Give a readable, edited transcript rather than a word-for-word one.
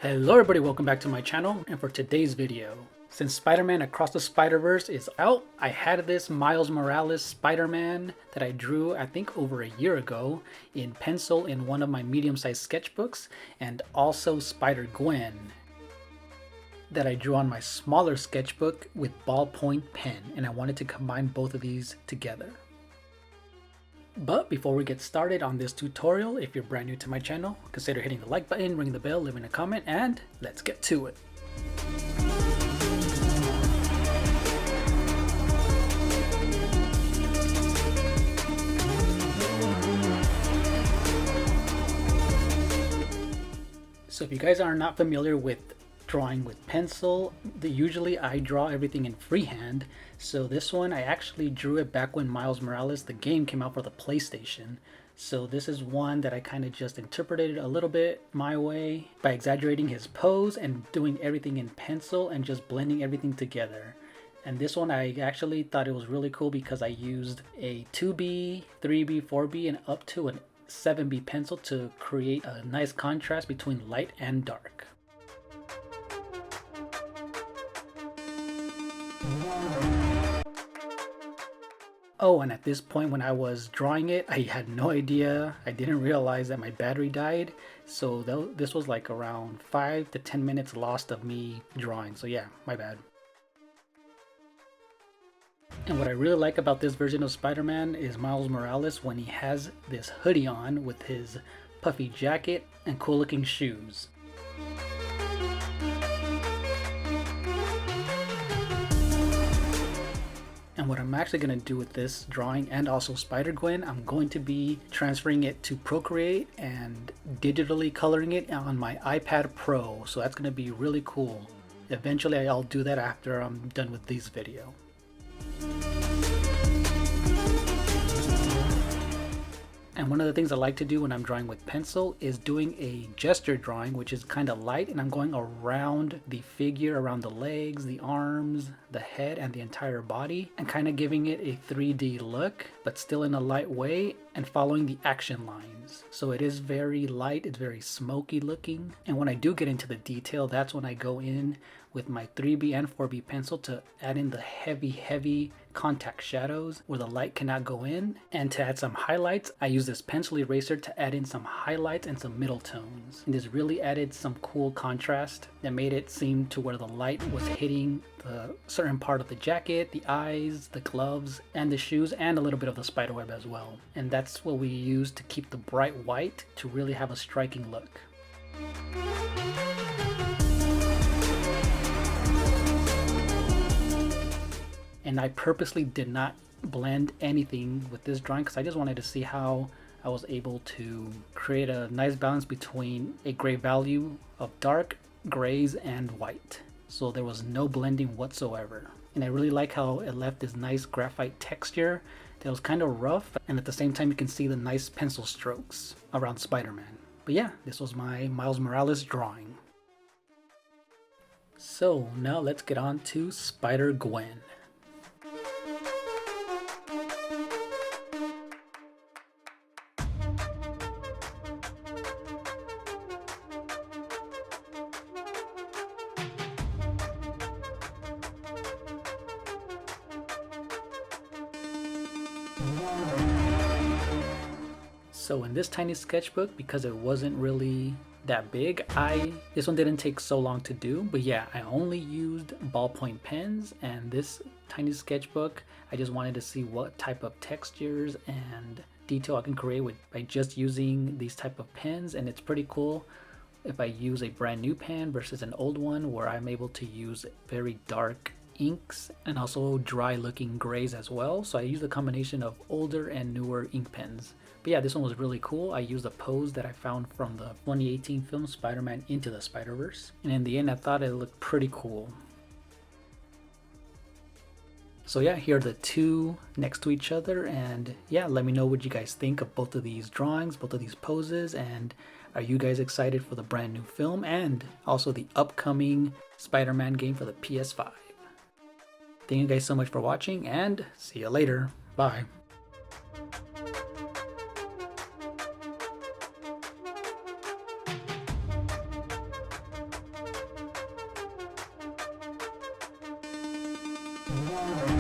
Hello everybody, welcome back to my channel, and for today's video, since Spider-Man Across the Spider-Verse is out, I had this Miles Morales Spider-Man that I drew I think over a year ago in pencil in one of my medium-sized sketchbooks, and also Spider-Gwen that I drew on my smaller sketchbook with ballpoint pen, and I wanted to combine both of these together. But before we get started on this tutorial, if you're brand new to my channel, consider hitting the like button, ring the bell, leaving a comment, and let's get to it. So if you guys are not familiar with drawing with pencil, usually I draw everything in freehand. So this one I actually drew it back when Miles Morales, the game, came out for the PlayStation. So this is one that I kind of just interpreted a little bit my way by exaggerating his pose and doing everything in pencil and just blending everything together. And this one I actually thought it was really cool because I used a 2B, 3B, 4B, and up to a 7B pencil to create a nice contrast between light and dark. Oh, and at this point when I was drawing it, I had no idea. I didn't realize that my battery died. So this was like around 5 to 10 minutes lost of me drawing. So yeah, my bad. And what I really like about this version of Spider-Man is Miles Morales when he has this hoodie on with his puffy jacket and cool looking shoes. And what I'm actually going to do with this drawing and also Spider-Gwen, I'm going to be transferring it to Procreate and digitally coloring it on my iPad Pro. So that's going to be really cool. Eventually I'll do that after I'm done with this video. And one of the things I like to do when I'm drawing with pencil is doing a gesture drawing, which is kind of light, and I'm going around the figure, around the legs, the arms, the head, and the entire body, and kind of giving it a 3D look, but still in a light way, and following the action lines. So it is very light, it's very smoky looking, and when I do get into the detail, that's when I go in with my 3B and 4B pencil to add in the heavy contact shadows where the light cannot go in. And to add some highlights, I use this pencil eraser to add in some highlights and some middle tones. And this really added some cool contrast that made it seem to where the light was hitting the certain part of the jacket, the eyes, the gloves, and the shoes, and a little bit of the spiderweb as well. And that's what we use to keep the bright white to really have a striking look. And I purposely did not blend anything with this drawing because I just wanted to see how I was able to create a nice balance between a gray value of dark grays and white. So there was no blending whatsoever. And I really like how it left this nice graphite texture that was kind of rough, and at the same time you can see the nice pencil strokes around Spider-Man. But yeah, this was my Miles Morales drawing. So now let's get on to Spider-Gwen. So in this tiny sketchbook, because it wasn't really that big, this one didn't take so long to do, but yeah, I only used ballpoint pens, and this tiny sketchbook, I just wanted to see what type of textures and detail I can create by just using these type of pens. And it's pretty cool if I use a brand new pen versus an old one where I'm able to use very dark inks and also dry looking grays as well. So I use a combination of older and newer ink pens. But yeah, this one was really cool. I used a pose that I found from the 2018 film Spider-Man Into the Spider-Verse. And in the end, I thought it looked pretty cool. So yeah, here are the two next to each other. And yeah, let me know what you guys think of both of these drawings, both of these poses. And are you guys excited for the brand new film and also the upcoming Spider-Man game for the PS5? Thank you guys so much for watching, and see you later. Bye. it.